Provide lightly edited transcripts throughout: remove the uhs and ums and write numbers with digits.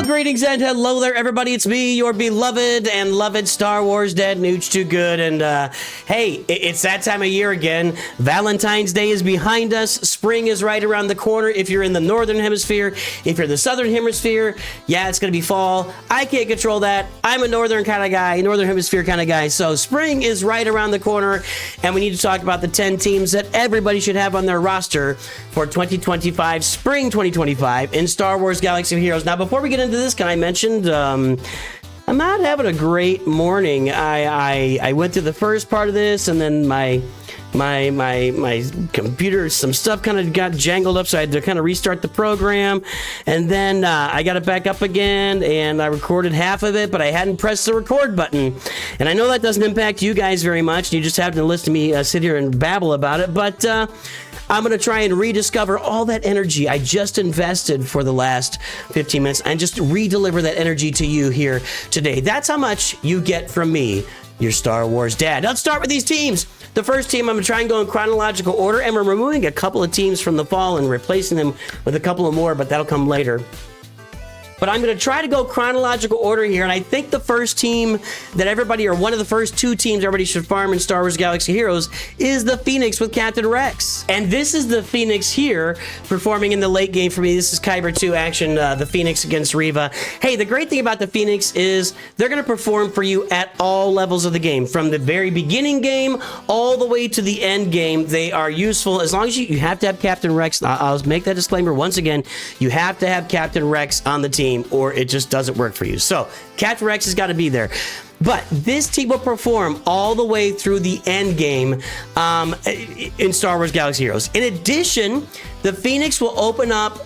Greetings and hello there, everybody. It's me, your beloved and loved Star Wars dad, Nooch Too Good. And hey, it's that time of year again. Valentine's Day is behind us. Spring is right around the corner. If you're in the northern hemisphere, if you're in the southern hemisphere, yeah, it's going to be fall. I can't control that. I'm a northern kind of guy, northern hemisphere kind of guy. So spring is right around the corner, and we need to talk about the 10 teams that everybody should have on their roster for 2025, spring 2025 in Star Wars Galaxy of Heroes. Now, before we get into this, can I mention I'm not having a great morning. I went through the first part of this, and then my computer, some stuff kind of got jangled up, so I had to kind of restart the program, and then I got it back up again, and I recorded half of it, but I hadn't pressed the record button. And I know that doesn't impact you guys very much. You just have to listen to me sit here and babble about it, but I'm going to try and rediscover all that energy I just invested for the last 15 minutes and just re-deliver that energy to you here today. That's how much you get from me, your Star Wars dad. Let's start with these teams. The first team, I'm going to try and go in chronological order, and we're removing a couple of teams from the fall and replacing them with a couple of more, but that'll come later. But I'm going to try to go chronological order here, and I think the first team that everybody, or one of the first two teams everybody should farm in Star Wars Galaxy Heroes is the Phoenix with Captain Rex. And this is the Phoenix here performing in the late game for me. This is Kyber 2 action, the Phoenix against Reva. Hey, the great thing about the Phoenix is they're going to perform for you at all levels of the game. From the very beginning game all the way to the end game, they are useful as long as you have to have Captain Rex. I'll make that disclaimer once again. You have to have Captain Rex on the team, or it just doesn't work for you. So Captain Rex has got to be there. But this team will perform all the way through the end game in Star Wars Galaxy Heroes. In addition, the Phoenix will open up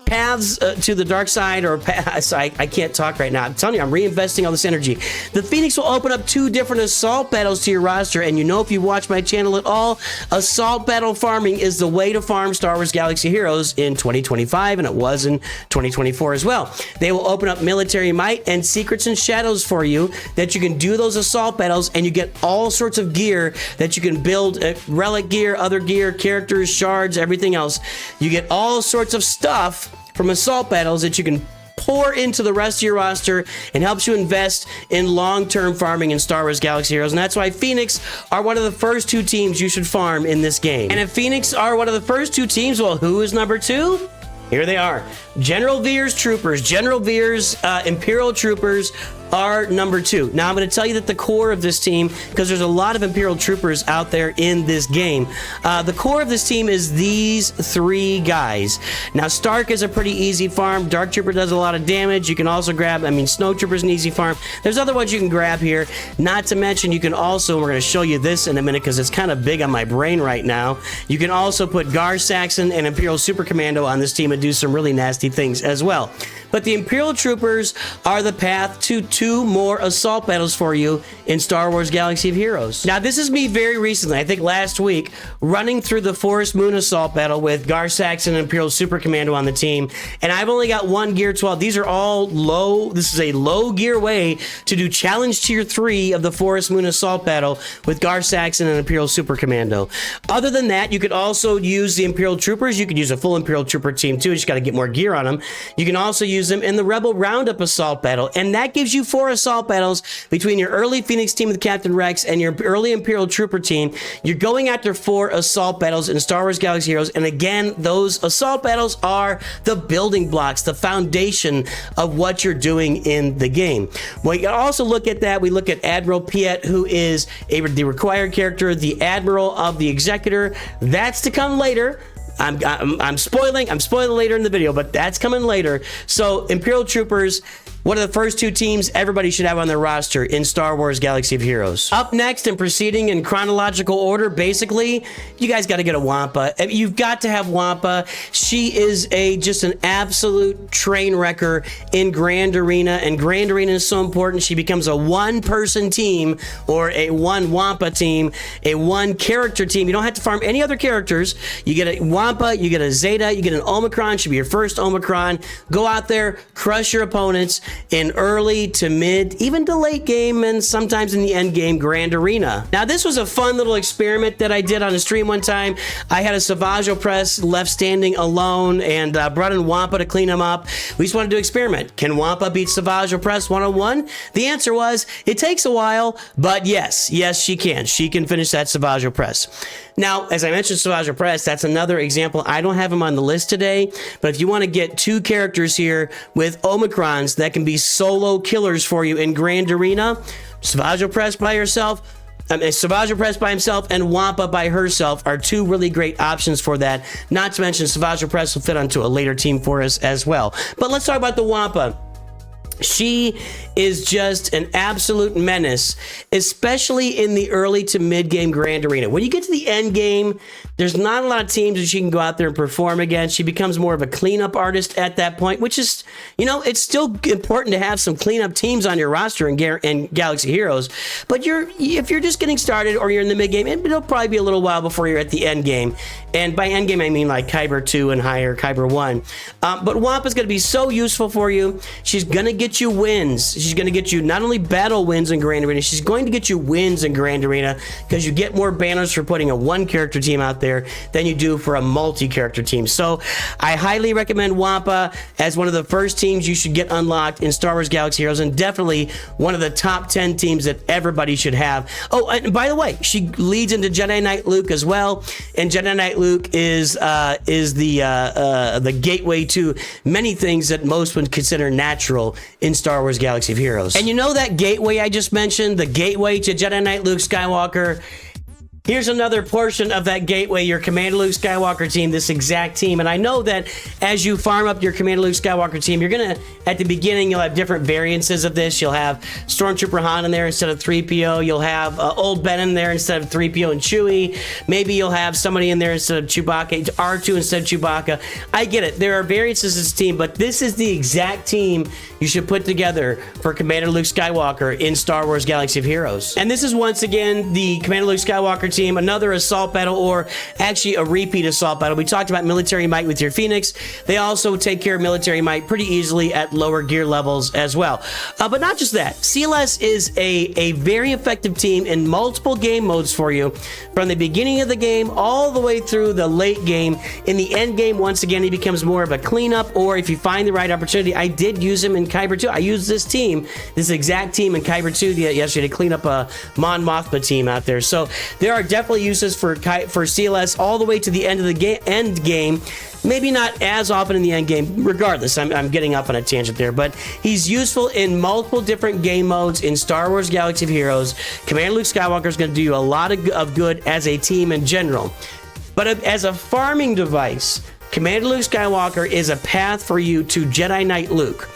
paths to the dark side, or paths. I can't talk right now. I'm telling you, I'm reinvesting all this energy. The Phoenix will open up 2 different assault battles to your roster, and you know, if you watch my channel at all, assault battle farming is the way to farm Star Wars Galaxy Heroes in 2025, and it was in 2024 as well. They will open up military might and secrets and shadows for you that you can do those assault battles, and you get all sorts of gear that you can build, relic gear, other gear, characters, shards, everything else. You get all sorts of stuff from assault battles that you can pour into the rest of your roster and helps you invest in long-term farming in Star Wars Galaxy Heroes. And that's why Phoenix are one of the first 2 teams you should farm in this game. And if Phoenix are one of the first 2 teams, well, who is number 2? Here they are. General Veers Troopers. General Veers Imperial Troopers are number 2. Now, I'm going to tell you that the core of this team, because there's a lot of Imperial Troopers out there in this game, the core of this team is these 3 guys. Now, Stark is a pretty easy farm. Dark Trooper does a lot of damage. You can also grab, Snow Trooper's an easy farm. There's other ones you can grab here. Not to mention, you can also, and we're going to show you this in a minute because it's kind of big on my brain right now, you can also put Gar Saxon and Imperial Super Commando on this team and do some really nasty things as well. But the Imperial Troopers are the path to 2 more assault battles for you in Star Wars Galaxy of Heroes. Now, this is me very recently, I think last week, running through the Forest Moon assault battle with Gar Saxon and Imperial Super Commando on the team, and I've only got 1 gear 12. These are all low. This is a low gear way to do challenge tier 3 of the Forest Moon assault battle with Gar Saxon and Imperial Super Commando. Other than that, you could also use the Imperial Troopers. You could use a full Imperial Trooper team too. You just got to get more gear on them. You can also use them in the Rebel Roundup assault battle, and that gives you 4 assault battles between your early Phoenix team with Captain Rex and your early Imperial Trooper team. You're going after 4 assault battles in Star Wars Galaxy Heroes, and again, those assault battles are the building blocks, the foundation of what you're doing in the game. We can also look at that. We look at Admiral Piet, who is the required character, the Admiral of the Executor. That's to come later. I'm spoiling later in the video, but that's coming later. So Imperial Troopers, one of the first 2 teams everybody should have on their roster in Star Wars Galaxy of Heroes. Up next, and proceeding in chronological order, basically, you guys got to get a Wampa. You've got to have Wampa. She is just an absolute train wrecker in Grand Arena, and Grand Arena is so important. She becomes a 1-person team, or a 1 Wampa team, a 1 character team. You don't have to farm any other characters. You get a Wampa, you get a Zeta, you get an Omicron. Should be your first Omicron. Go out there, crush your opponents. in early to mid, even to late game, and sometimes in the end game Grand Arena. Now, this was a fun little experiment that I did on a stream one time. I had a Savage Opress left standing alone and brought in Wampa to clean him up. We just wanted to experiment. Can Wampa beat Savage Opress one-on-one? The answer was, it takes a while, but yes, she can. She can finish that Savage Opress. Now, as I mentioned Savage Opress, that's another example. I don't have him on the list today, but if you want to get two characters here with Omicrons that can be solo killers for you in Grand Arena, Savage Opress by herself, Savage Opress by himself and Wampa by herself are two really great options for that. Not to mention Savage Opress will fit onto a later team for us as well. But let's talk about the Wampa. She is just an absolute menace, especially in the early to mid-game Grand Arena. When you get to the end game, there's not a lot of teams that she can go out there and perform against. She becomes more of a cleanup artist at that point, which is, it's still important to have some cleanup teams on your roster in Galaxy Heroes. But if you're just getting started or you're in the mid-game, it'll probably be a little while before you're at the end game. And by end game, I mean like Kyber 2 and higher, Kyber 1. But Wampa's going to be so useful for you. She's going to get you wins. She's going to get you not only battle wins in Grand Arena, she's going to get you wins in Grand Arena because you get more banners for putting a one-character team out there than you do for a multi-character team. So I highly recommend Wampa as one of the first teams you should get unlocked in Star Wars Galaxy Heroes, and definitely one of the top 10 teams that everybody should have. Oh, and by the way, she leads into Jedi Knight Luke as well, and Jedi Knight Luke is the gateway to many things that most would consider natural in Star Wars Galaxy of Heroes. And you know that gateway I just mentioned, the gateway to Jedi Knight Luke Skywalker? Here's another portion of that gateway, your Commander Luke Skywalker team, this exact team. And I know that as you farm up your Commander Luke Skywalker team, you're going to, at the beginning, you'll have different variances of this. You'll have Stormtrooper Han in there instead of 3PO. You'll have Old Ben in there instead of 3PO and Chewie. Maybe you'll have somebody in there instead of Chewbacca, R2 instead of Chewbacca. I get it. There are variances to this team, but this is the exact team you should put together for Commander Luke Skywalker in Star Wars Galaxy of Heroes. And this is once again the Commander Luke Skywalker team, another assault battle, or actually a repeat assault battle. We talked about military might with your Phoenix. They also take care of military might pretty easily at lower gear levels as well. But not just that, CLS is a very effective team in multiple game modes for you, from the beginning of the game all the way through the late game. In the end game, once again, he becomes more of a cleanup, or if you find the right opportunity. I did use him in Kyber 2. I used this team, this exact team in Kyber 2 yesterday to clean up a Mon Mothma team out there. So there are definitely uses for CLS all the way to the end of the end game. Maybe not as often in the end game. Regardless, I'm getting up on a tangent there, but he's useful in multiple different game modes in Star Wars Galaxy of Heroes. Commander Luke Skywalker is going to do you a lot of good as a team in general. But as a farming device, Commander Luke Skywalker is a path for you to Jedi Knight Luke.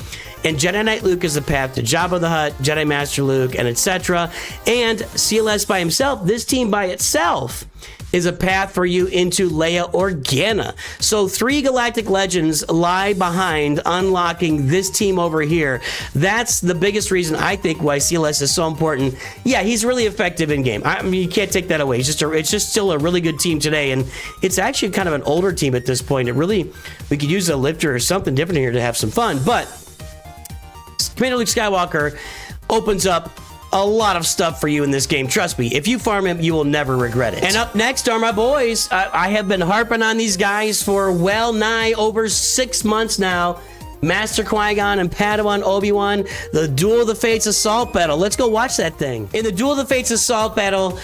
And Jedi Knight Luke is the path to Jabba the Hutt, Jedi Master Luke, and etc. And CLS by himself, this team by itself, is a path for you into Leia Organa. So 3 Galactic Legends lie behind unlocking this team over here. That's the biggest reason I think why CLS is so important. Yeah, he's really effective in game. I mean, you can't take that away. It's just still a really good team today, and it's actually kind of an older team at this point. We could use a lifter or something different here to have some fun, but Commander Luke Skywalker opens up a lot of stuff for you in this game. Trust me, if you farm him, you will never regret it. And up next are my boys. I have been harping on these guys for well nigh over 6 months now. Master Qui-Gon and Padawan Obi-Wan, the Duel of the Fates assault battle. Let's go watch that thing. In the Duel of the Fates assault battle,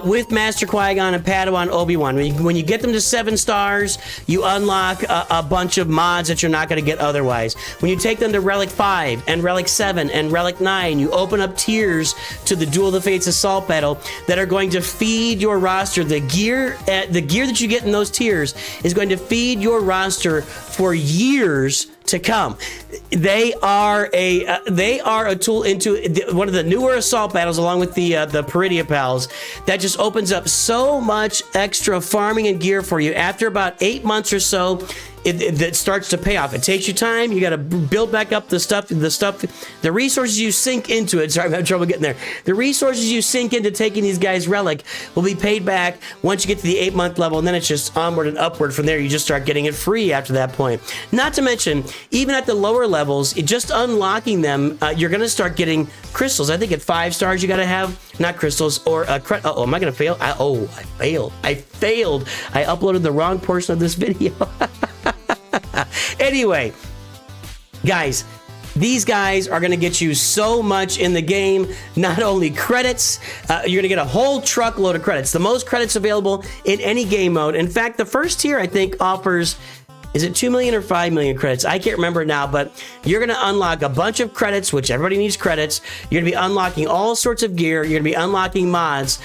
with Master Qui-Gon and Padawan Obi-Wan, when you get them to 7 stars, you unlock a bunch of mods that you're not going to get otherwise. When you take them to Relic 5 and Relic 7 and Relic 9, you open up tiers to the Duel of the Fates assault battle that are going to feed your roster. The gear that you get in those tiers is going to feed your roster for years to come. They are a tool into one of the newer assault battles, along with the Peridia Pals, that just opens up so much extra farming and gear for you. After about 8 months or so, that starts to pay off. It takes you time. You got to build back up the resources you sink into it. Sorry, I'm having trouble getting there. The resources you sink into taking these guys relic will be paid back once you get to the 8-month level, and then it's just onward and upward from there. You just start getting it free after that point. Not to mention, even at the lower levels, just unlocking them, you're going to start getting crystals. I think at 5 stars, you got to have, not crystals, or oh, am I going to fail? I failed. I uploaded the wrong portion of this video. Anyway, guys, these guys are going to get you so much in the game. Not only credits, you're going to get a whole truckload of credits. The most credits available in any game mode. In fact, the first tier, I think, offers, is it 2 million or 5 million credits? I can't remember now, but you're going to unlock a bunch of credits, which everybody needs credits. You're going to be unlocking all sorts of gear. You're going to be unlocking mods.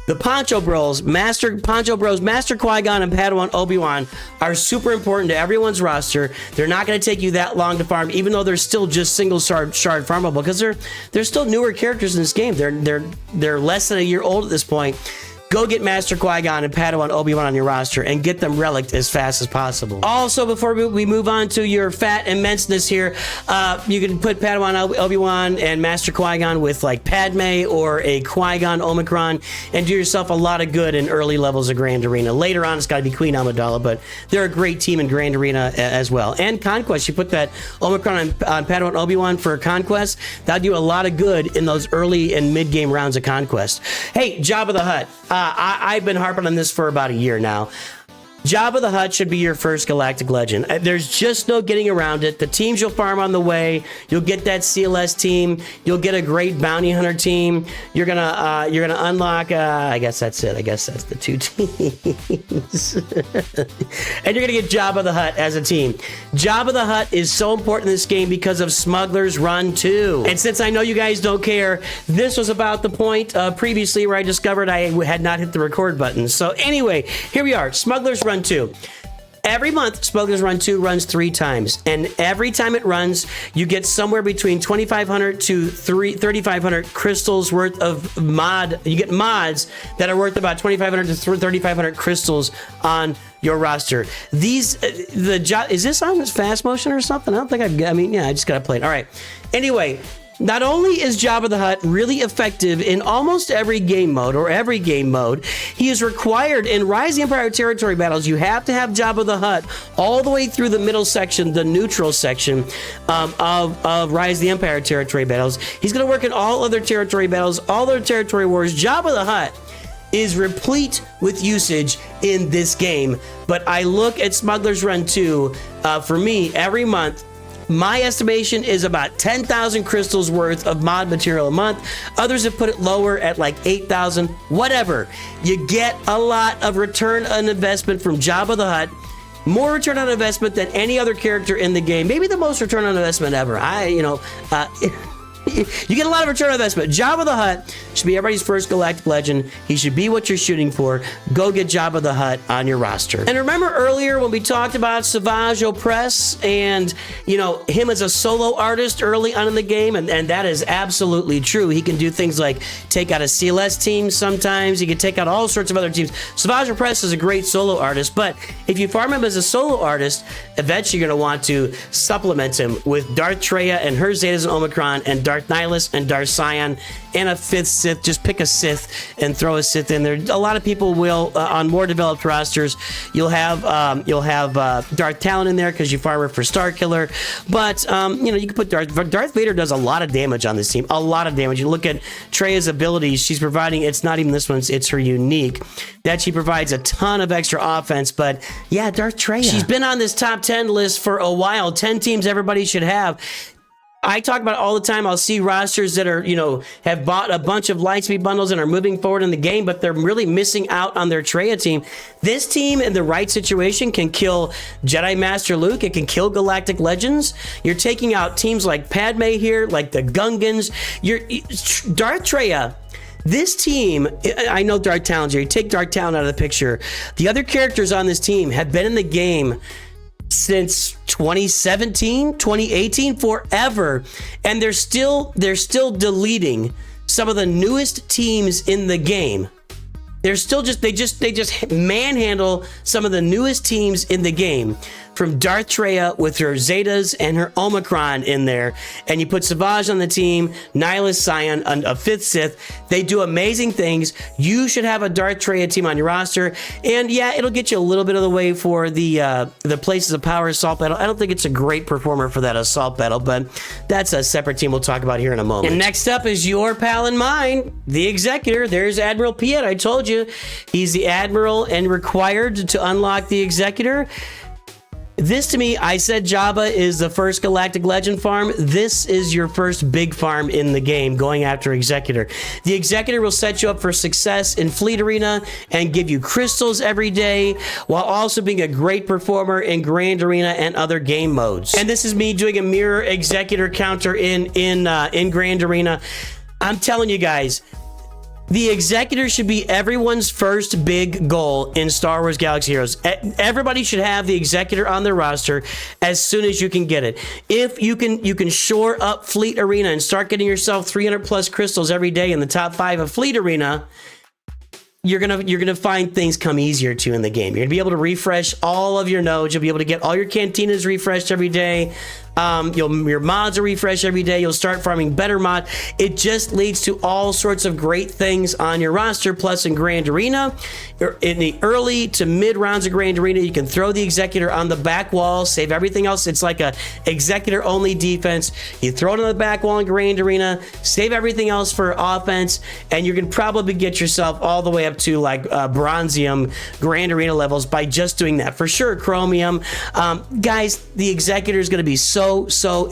The Poncho Bros, Master Qui-Gon and Padawan Obi-Wan are super important to everyone's roster. They're not going to take you that long to farm, even though they're still just single shard farmable, because they're still newer characters in this game. They're less than a year old at this point. Go get Master Qui-Gon and Padawan Obi-Wan on your roster and get them relicked as fast as possible. Also, before we move on to your fat immenseness here, you can put Padawan Obi-Wan and Master Qui-Gon with like Padme or a Qui-Gon Omicron and do yourself a lot of good in early levels of Grand Arena. Later on, it's got to be Queen Amidala, but they're a great team in Grand Arena as well. And Conquest, you put that Omicron on Padawan Obi-Wan for Conquest, that'll do a lot of good in those early and mid-game rounds of Conquest. Hey, Jabba the Hutt. I've been harping on this for about a year now. Jabba the Hutt should be your first galactic legend. There's just no getting around it. The teams you'll farm on the way, you'll get that CLS team, you'll get a great bounty hunter team. You're gonna unlock. I guess that's it. I guess that's the 2 teams, and you're gonna get Jabba the Hutt as a team. Jabba the Hutt is so important in this game because of Smuggler's Run 2. And since I know you guys don't care, this was about the point previously where I discovered I had not hit the record button. So anyway, here we are. Smuggler's Run 2. Every month, Smuggler's Run 2 runs 3 times, and every time it runs, you get somewhere between 2,500 to 3,500 crystals worth of mod. You get mods that are worth about 2,500 to 3,500 crystals on your roster. Is this on this fast motion or something? I don't think I just gotta play it. All right. Anyway. Not only is Jabba the Hutt really effective in almost every game mode, he is required in Rise of the Empire territory battles. You have to have Jabba the Hutt all the way through the middle section, the neutral section of Rise of the Empire territory battles. He's going to work in all other territory battles, all other territory wars. Jabba the Hutt is replete with usage in this game, but I look at Smuggler's Run 2, for me, every month, my estimation is about 10,000 crystals worth of mod material a month. Others have put it lower at like 8,000, whatever. You get a lot of return on investment from Jabba the Hutt. More return on investment than any other character in the game. Maybe the most return on investment ever. You get a lot of return on investment. Jabba the Hutt should be everybody's first galactic legend. He should be what you're shooting for. Go get Jabba the Hutt on your roster. And remember earlier when we talked about SWGOH and, him as a solo artist early on in the game, and that is absolutely true. He can do things like take out a CLS team sometimes. He can take out all sorts of other teams. SWGOH is a great solo artist, but if you farm him as a solo artist, eventually you're going to want to supplement him with Darth Traya and her Zetas and Omicron and Darth Nihilus and Darth Sion and a 5th Sith. Just pick a Sith and throw a Sith in there. A lot of people will on more developed rosters. You'll have Darth Talon in there because you farm her for Star Killer. But you can put Darth Vader does a lot of damage on this team. A lot of damage. You look at Treya's abilities. She's providing. It's not even this one's. It's her unique. That she provides a ton of extra offense. But yeah, Darth Traya. She's been on this top 10 list for a while. 10 teams everybody should have. I talk about it all the time. I'll see rosters that are, have bought a bunch of Lightspeed bundles and are moving forward in the game, but they're really missing out on their Traya team. This team in the right situation can kill Jedi Master Luke. It can kill Galactic Legends. You're taking out teams like Padme here, like the Gungans. Darth Traya. This team, I know Darth Talon's here. You take Darth Talon out of the picture. The other characters on this team have been in the game since 2017, 2018, forever, and they're still deleting some of the newest teams in the game. They're still they just manhandle some of the newest teams in the game from Darth Traya with her Zetas and her Omicron in there, and you put Savage on the team, Nihilus Scion, a 5th Sith. They do amazing things. You should have a Darth Traya team on your roster, and yeah, it'll get you a little bit of the way for the Places of Power Assault Battle. I don't think it's a great performer for that Assault Battle, but that's a separate team we'll talk about here in a moment. And next up is your pal and mine, the Executor. There's Admiral Piet. I told you, he's the Admiral and required to unlock the Executor. This, to me, I said Jabba is the first Galactic Legend farm. This is your first big farm in the game, going after Executor. The Executor will set you up for success in Fleet Arena and give you crystals every day, while also being a great performer in Grand Arena and other game modes. And this is me doing a mirror Executor counter in Grand Arena. I'm telling you guys, the Executor should be everyone's first big goal in Star Wars Galaxy Heroes. Everybody should have the Executor on their roster as soon as you can get it. If you can shore up Fleet Arena and start getting yourself 300 plus crystals every day in the top 5 of Fleet Arena, you're gonna find things come easier to you in the game. You're gonna be able to refresh all of your nodes. You'll be able to get all your cantinas refreshed every day. Your mods are refreshed every day. You'll start farming better mod. It just leads to all sorts of great things on your roster. Plus, in Grand Arena, in the early to mid rounds of Grand Arena, you can throw the Executor on the back wall, save everything else. It's like a Executor only defense. You throw it on the back wall in Grand Arena, save everything else for offense, and you can probably get yourself all the way up to like Bronzium Grand Arena levels by just doing that. For sure, Chromium. Guys, the Executor is going to be so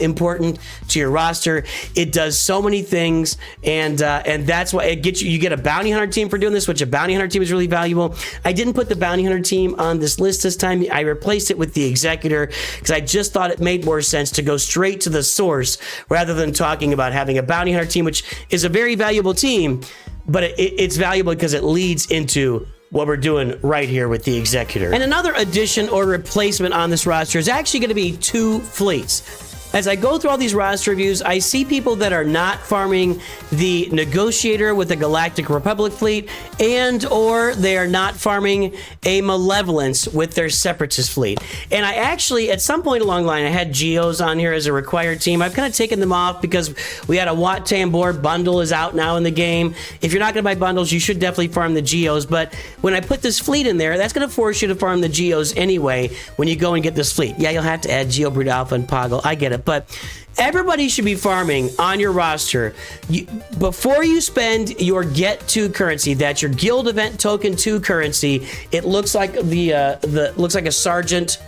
important to your roster. It does so many things, and that's why it gets you. You get a bounty hunter team for doing this, which a bounty hunter team is really valuable. I didn't put the bounty hunter team on this list this time. I replaced it with the Executor because I just thought it made more sense to go straight to the source rather than talking about having a bounty hunter team, which is a very valuable team, but it's valuable because it leads into what we're doing right here with the Executor. And another addition or replacement on this roster is actually going to be 2 fleets. As I go through all these roster reviews, I see people that are not farming the Negotiator with the Galactic Republic fleet, and or they are not farming a Malevolence with their Separatist fleet. And I actually, at some point along the line, I had Geos on here as a required team. I've kind of taken them off because we had a Wat Tambor bundle is out now in the game. If you're not going to buy bundles, you should definitely farm the Geos. But when I put this fleet in there, that's going to force you to farm the Geos anyway when you go and get this fleet. Yeah, you'll have to add Geo Brood Alpha and Poggle. I get it. But everybody should be farming on your roster. Before you spend your Get 2 currency, that's your Guild Event Token 2 currency. It looks like looks like a Sergeant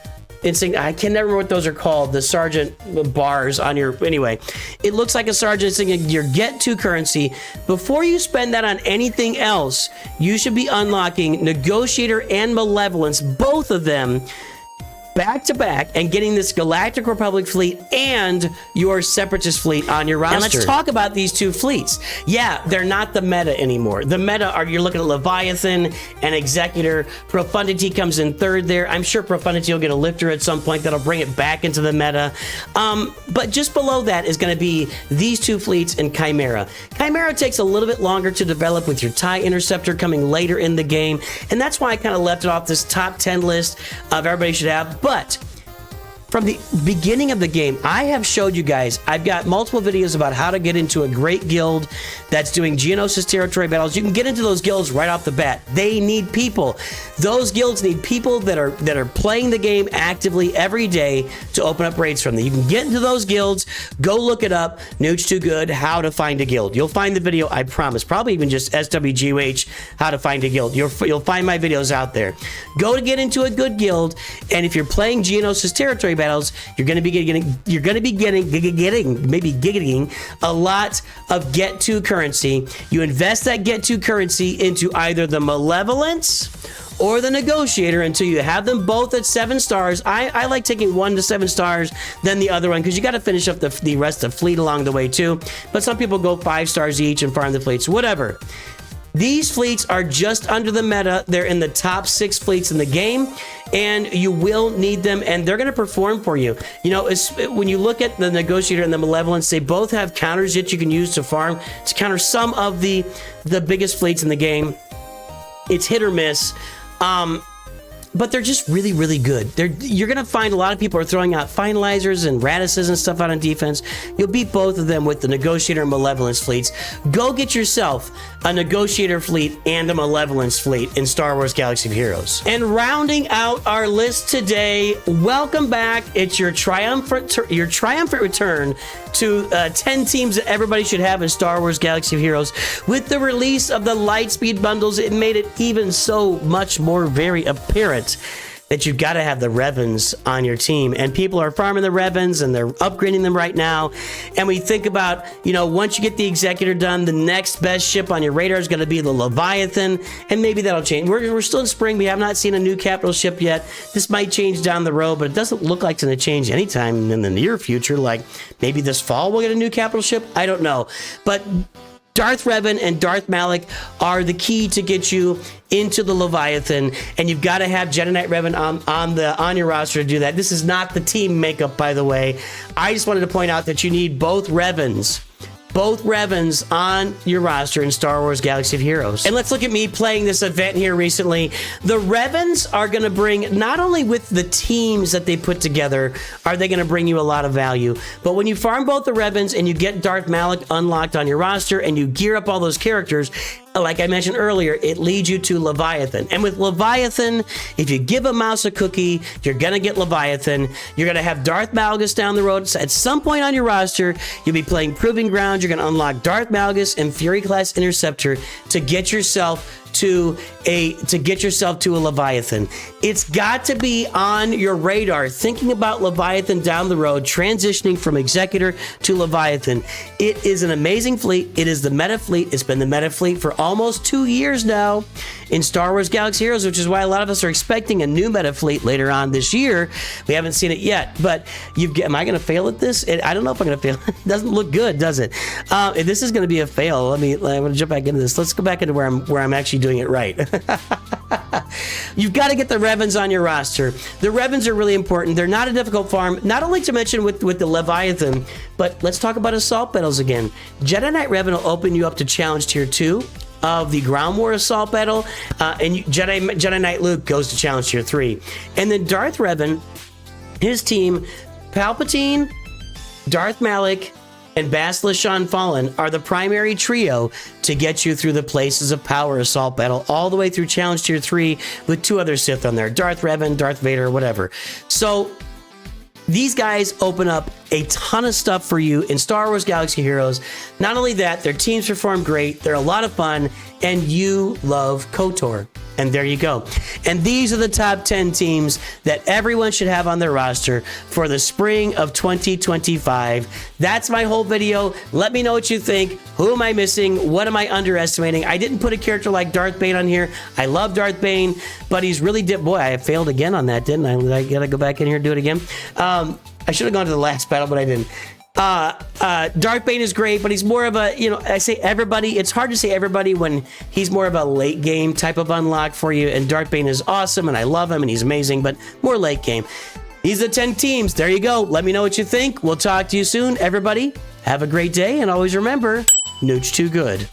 insignia. I can never remember what those are called. The Sergeant bars on your, anyway. It looks like a Sergeant insignia. Your Get 2 currency. Before you spend that on anything else, you should be unlocking Negotiator and Malevolence, both of them, back to back, and getting this Galactic Republic fleet and your Separatist fleet on your roster. And let's talk about these 2 fleets. Yeah, they're not the meta anymore. The meta are, you're looking at Leviathan and Executor. Profundity comes in 3rd there. I'm sure Profundity will get a lifter at some point that'll bring it back into the meta. But just below that is going to be these 2 fleets and Chimera. Chimera takes a little bit longer to develop with your TIE Interceptor coming later in the game, and that's why I kind of left it off this top 10 list of everybody should have. But from the beginning of the game, I have showed you guys, I've got multiple videos about how to get into a great guild that's doing Geonosis territory battles. You can get into those guilds right off the bat. They need people. Those guilds need people that are playing the game actively every day to open up raids from them. You can get into those guilds. Go look it up. Nooch Too Good, how to find a guild. You'll find the video, I promise. Probably even just SWGOH, how to find a guild. You'll find my videos out there. Go to get into a good guild, and if you're playing Geonosis territory battles, you're going to be getting a lot of Get 2 currency. You invest that Get 2 currency into either the Malevolence or the Negotiator until you have them both at 7 stars. I like taking 1 to 7 stars, then the other one, because you got to finish up the rest of the fleet along the way too. But some people go 5 stars each and farm the fleets, whatever. These fleets are just under the meta. They're in the top 6 fleets in the game, and you will need them, and they're going to perform for you. You know, when you look at the Negotiator and the Malevolence, they both have counters that you can use to farm, to counter some of the biggest fleets in the game. It's hit or miss. but they're just really, really good. You're going to find a lot of people are throwing out finalizers and radishes and stuff out on defense. You'll beat both of them with the Negotiator Malevolence fleets. Go get yourself a Negotiator fleet and a Malevolence fleet in Star Wars Galaxy of Heroes. And rounding out our list today, welcome back. It's your triumphant return to 10 teams that everybody should have in Star Wars Galaxy of Heroes. With the release of the Lightspeed bundles, it made it even so much more very apparent that you've got to have the Revans on your team. And people are farming the Revans and they're upgrading them right now. And we think about, you know, once you get the Executor done, the next best ship on your radar is going to be the Leviathan. And maybe that'll change. We're still in spring. We have not seen a new capital ship yet. This might change down the road, but it doesn't look like it's going to change anytime in the near future. Like maybe this fall we'll get a new capital ship. I don't know. But Darth Revan and Darth Malak are the key to get you into the Leviathan, and you've got to have Jedi Knight Revan on your roster to do that. This is not the team makeup, by the way. I just wanted to point out that you need both Revans on your roster in Star Wars Galaxy of Heroes. And let's look at me playing this event here recently. The Revans are going to bring, not only with the teams that they put together, are they going to bring you a lot of value, but when you farm both the Revans and you get Darth Malak unlocked on your roster and you gear up all those characters, like I mentioned earlier, it leads you to Leviathan. And with Leviathan, if you give a mouse a cookie, you're going to get Leviathan. You're going to have Darth Malgus down the road. So at some point on your roster, you'll be playing Proving Ground. You're going to unlock Darth Malgus and Fury Class Interceptor to get yourself to a Leviathan. It's got to be on your radar. Thinking about Leviathan down the road, transitioning from Executor to Leviathan. It is an amazing fleet. It is the meta fleet. It's been the meta fleet for almost 2 years now in Star Wars Galaxy Heroes, which is why a lot of us are expecting a new meta fleet later on this year. We haven't seen it yet, but am I going to fail at this? I don't know if I'm going to fail. It doesn't look good, does it? This is going to be a fail. I'm going to jump back into this. Let's go back into where I'm actually doing it right. You've got to get the Revans on your roster. The Revans are really important. They're not a difficult farm, not only to mention with the Leviathan, but let's talk about assault battles again. Jedi Knight Revan will open you up to challenge tier 2 of the Ground War assault battle, and Jedi Knight Luke goes to challenge tier 3. And then Darth Revan, his team, Palpatine, Darth Malak, and Basilisk Shan Fallen are the primary trio to get you through the Places of Power assault battle all the way through challenge tier 3 with 2 other Sith on there, Darth Revan, Darth Vader, whatever. So these guys open up a ton of stuff for you in Star Wars Galaxy Heroes. Not only that, their teams perform great, they're a lot of fun, and you love KOTOR. And there you go. And these are the top 10 teams that everyone should have on their roster for the spring of 2025. That's my whole video. Let me know what you think. Who am I missing? What am I underestimating? I didn't put a character like Darth Bane on here. I love Darth Bane, but he's really boy, I failed again on that, didn't I? I gotta go back in here and do it again. I should have gone to the last battle, but I didn't. Darth Bane is great, but he's more of a, I say everybody, it's hard to say everybody when he's more of a late game type of unlock for you, and Darth Bane is awesome, and I love him, and he's amazing, but more late game. These are the 10 teams. There you go. Let me know what you think. We'll talk to you soon. Everybody, have a great day, and always remember, Nooch too good.